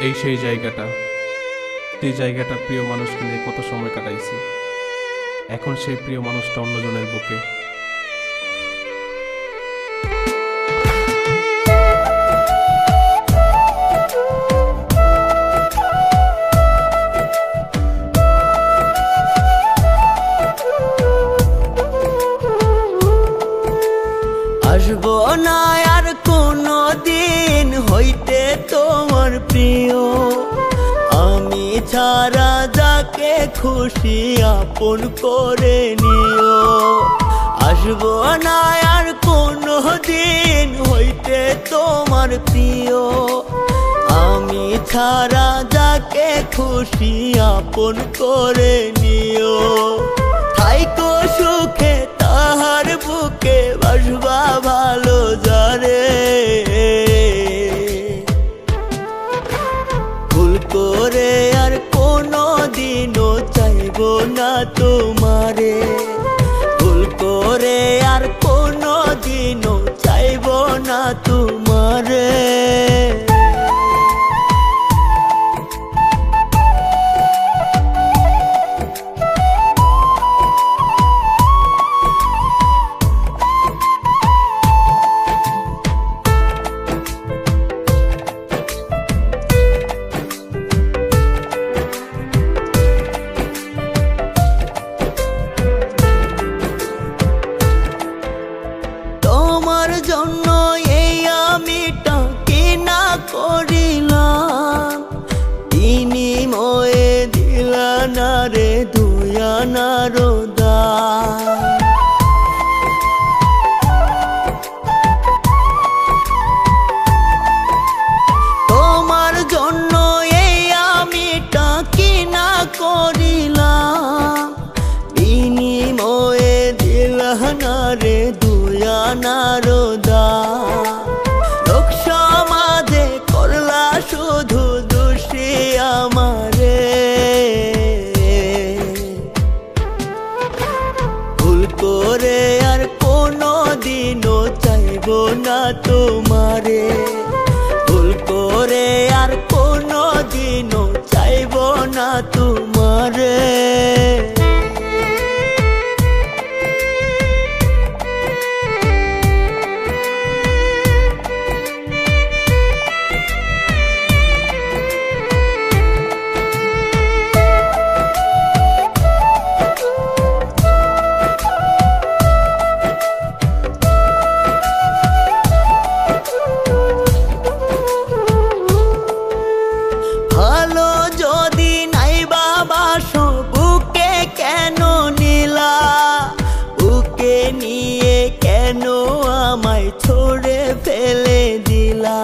এই সেই জায়গাটা, যে জায়গাটা প্রিয় মানুষকে নিয়ে কত সময় কাটাইছি। এখন সেই প্রিয় মানুষটা অন্যজনের বুকে। আসবো না আর কোনো দিন হইতে তোমার প্রিয়, আমি ছাড়া যাকে খুশি আপন করে নিও। আসবো না আর কোনো দিন হইতে তোমার প্রিয়, আমি ছাড়া যাকে খুশি আপন করে নিও। থাইকো সুখে তাহার বুকে বাসবা ভালো যারে, ভুল করে আর কোনো দিনও চাইবো না তোমারে, ভুল করে আর কোনো দিনও চাইবো না তোমারে। তোমার জন্য এই আমিটা কিনা করিলাম, বিনিময়ে দিলা না রে দুয়ানার দাম। তোমার জন্য এই আমিটা কিনা করিলাম, বিনিময়ে দিলা না রে দুয়ানার দাম। লোক সমাজে করলা শুধু দোষী আমারে, ভুল করে আর কোনো দিনও চাইবো না তোমারে, ভুল করে আর কোনো দিনও চাইবো না তোমারে। ভালো যদি নাই বাবাসো বুকে কেন নিলা, বুকে নিয়ে কেন আমায় ছড়ে ফেলে দিলা।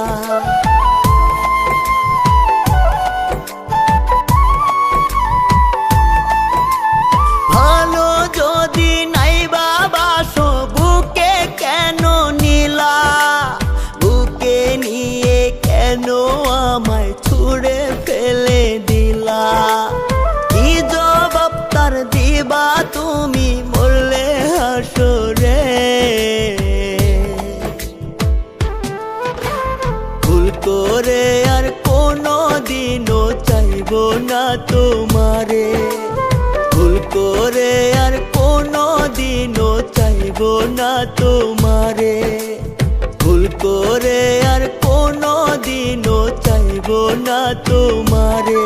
ভালো যদি নাই বাবাসো বুকে কেন নিলা, বুকে নিয়ে কেন আমায় ছুড়ে ফেলে দিলা। কি জবাব তার দিবা তুমি মরলে হাসরে, ভুল করে আর কোনো দিনও চাইবো না তোমারে, ভুল করে আর কোনো দিনও চাইবো না তোমারে, ভুল করে আর কোনো দিনও চাইবো না তোমারে।